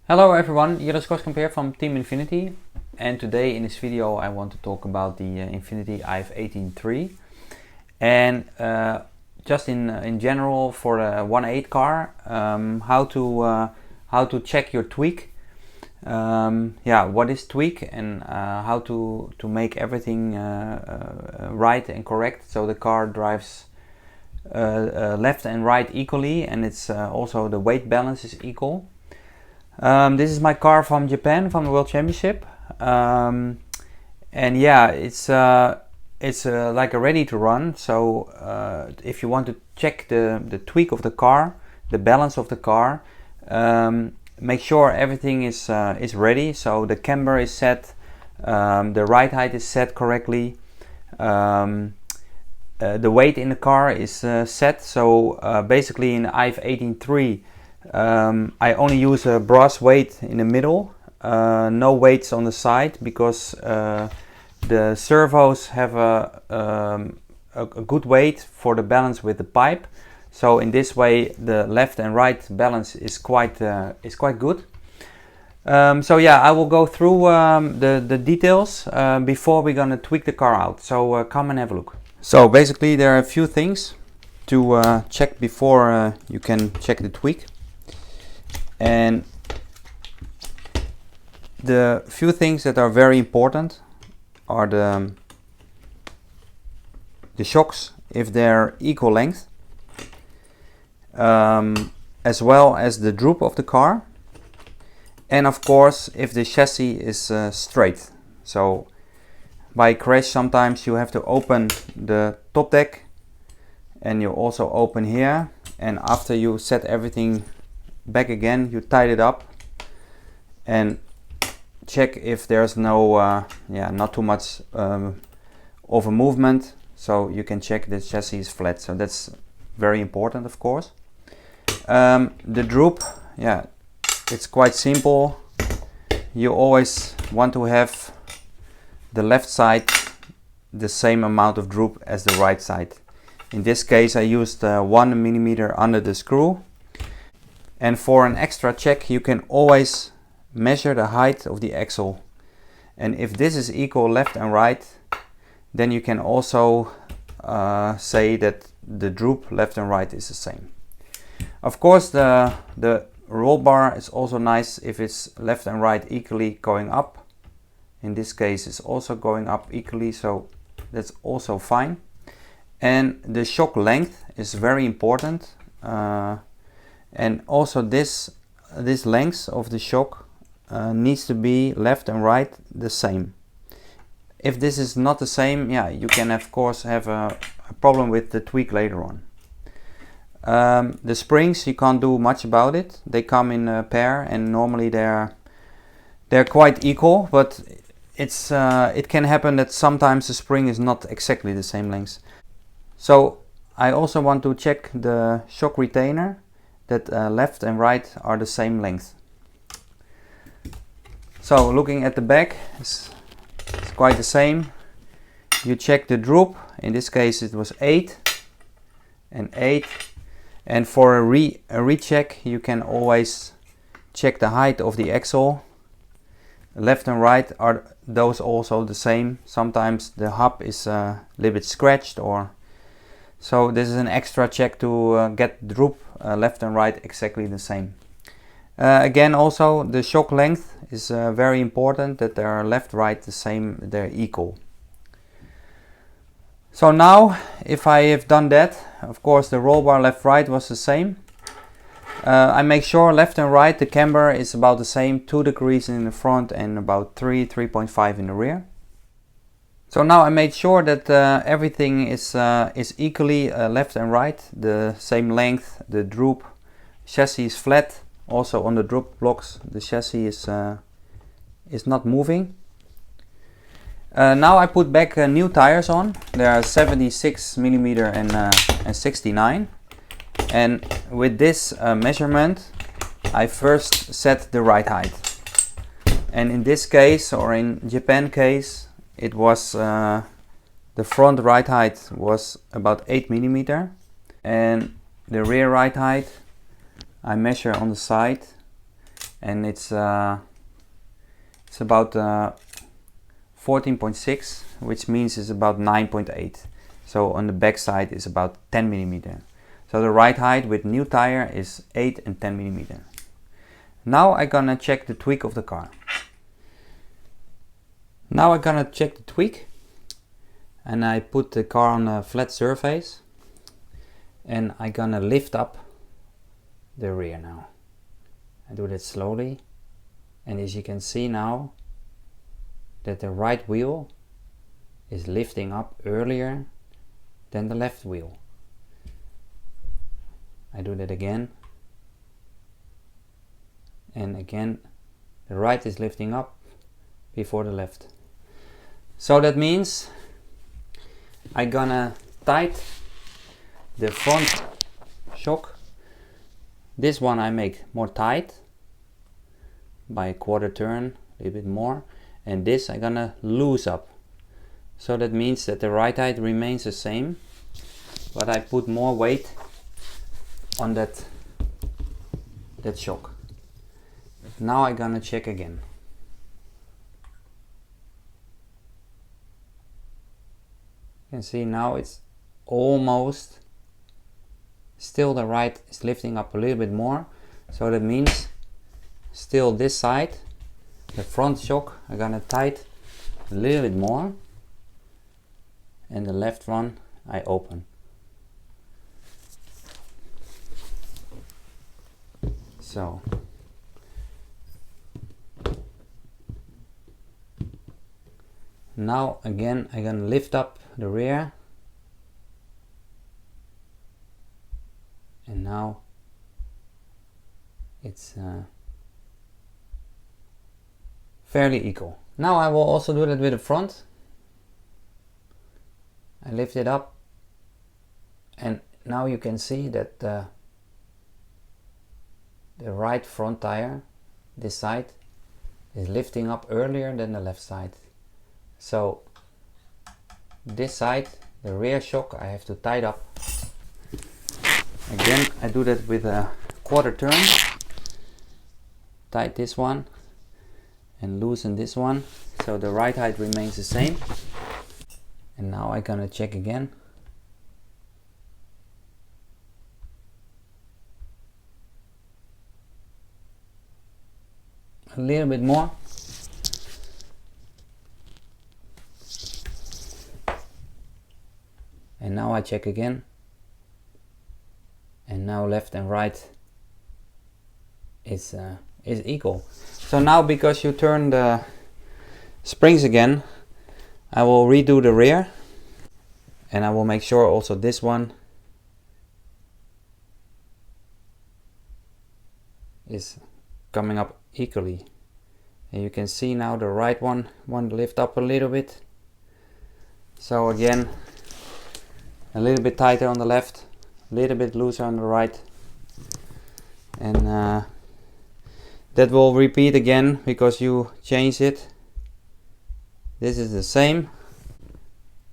Hello everyone, Jilles Groskamp here from Team Infinity, and today in this video I want to talk about the INFINITY IF18-3 and just in general for the 1.8 car, how to check your tweak. What is tweak and how to make everything right and correct so the car drives left and right equally, and it's also the weight balance is equal. This is my car from Japan, from the World Championship, and yeah, it's like ready to run. So if you want to check the tweak of the car, the balance of the car, make sure everything is ready. So the camber is set, the ride height is set correctly, the weight in the car is set. So basically in IF18-3 I only use a brass weight in the middle, no weights on the side, because the servos have a good weight for the balance with the pipe. So in this way the left and right balance is quite good. So yeah, I will go through the details before we're gonna tweak the car out. So come and have a look. So basically there are a few things to check before you can check the tweak. And the few things that are very important are the shocks, if they're equal length, as well as the droop of the car, and of course if the chassis is straight. So by crash sometimes you have to open the top deck, and you also open here, and after you set everything back again, you tied it up and check if there's no not too much over movement, so you can check the chassis is flat. So that's very important, of course. The droop, yeah, it's quite simple. You always want to have the left side the same amount of droop as the right side. In this case I used 1 millimeter under the screw. And for an extra check, you can always measure the height of the axle. And if this is equal left and right, then you can also say that the droop left and right is the same. Of course, the roll bar is also nice if it's left and right equally going up. In this case, it's also going up equally, so that's also fine. And the shock length is very important. And also this length of the shock needs to be left and right the same. If this is not the same, yeah, you can of course have a problem with the tweak later on. The springs, you can't do much about it. They come in a pair, and normally they're quite equal, but it can happen that sometimes the spring is not exactly the same length. So I also want to check the shock retainer, that left and right are the same length. So looking at the back, it's quite the same. You check the droop. In this case it was 8 and 8. And for a recheck, you can always check the height of the axle. Left and right, are those also the same? Sometimes the hub is a little bit scratched, or so this is an extra check to get droop left and right exactly the same. Again, also the shock length is very important, that they are left right the same, they're equal. So now if I have done that, of course the roll bar left right was the same. I make sure left and right the camber is about the same, 2 degrees in the front and about 3.5 in the rear. So now I made sure that everything is equally left and right, the same length, the droop, chassis is flat. Also on the droop blocks the chassis is not moving. Now I put back new tires on. They are 76 millimeter and 69. And with this measurement I first set the ride height. And in this case, or in Japan case, it was the front ride height was about 8 millimeter, and the rear ride height I measure on the side, and it's about 14.6, which means it's about 9.8. So on the back side is about 10 millimeter. So the ride height with new tire is 8 and 10 millimeter. Now I'm gonna check the tweak of the car. Now I'm gonna check the tweak, and I put the car on a flat surface, and I'm gonna lift up the rear now. I do that slowly, and as you can see now that the right wheel is lifting up earlier than the left wheel. I do that again, and again the right is lifting up before the left. So that means I'm gonna tighten the front shock. This one I make more tight by a quarter turn, a little bit more, and this I'm gonna loose up. So that means that the ride height remains the same, but I put more weight on that shock. Now I'm gonna check again. You can see now it's almost, still the right is lifting up a little bit more. So that means still this side, the front shock, I'm gonna tighten a little bit more, and the left one I open. So now again I'm gonna lift up the rear, and now it's fairly equal. Now I will also do that with the front. I lift it up, and now you can see that the right front tire, this side, is lifting up earlier than the left side. So this side, the rear shock, I have to tighten up. Again, I do that with a quarter turn. Tighten this one and loosen this one, so the ride height remains the same. And now I'm gonna check again. A little bit more. And now I check again. And now left and right is equal. So now, because you turn the springs again, I will redo the rear, and I will make sure also this one is coming up equally. And you can see now the right one to lift up a little bit. So again, a little bit tighter on the left, a little bit looser on the right, and that will repeat again because you change it. This is the same,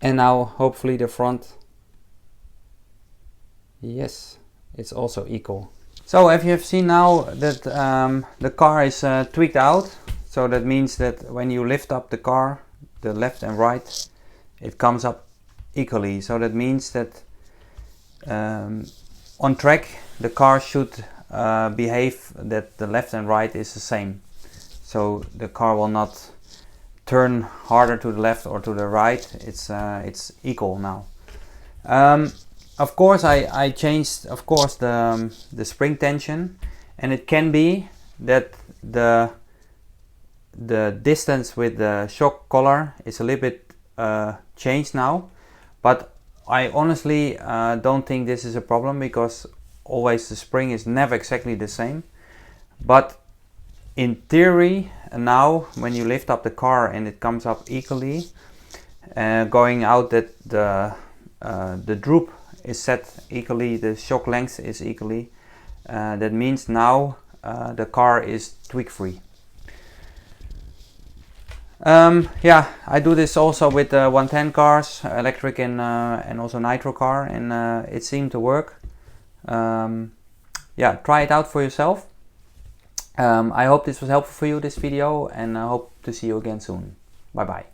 and now hopefully the front, yes, it's also equal. So if you have seen now that the car is tweaked out, so that means that when you lift up the car, the left and right, it comes up equally. So that means that on track the car should behave that the left and right is the same. So the car will not turn harder to the left or to the right. It's equal now. Of course, I changed, of course, the spring tension, and it can be that the distance with the shock collar is a little bit changed now, but I honestly don't think this is a problem, because always the spring is never exactly the same. But in theory, now when you lift up the car and it comes up equally, going out that the droop is set equally, the shock length is equally, that means now the car is tweak free. Yeah, I do this also with 110 cars, electric and also nitro car, and it seemed to work. Yeah, try it out for yourself. I hope this was helpful for you, this video, and I hope to see you again soon. Bye bye.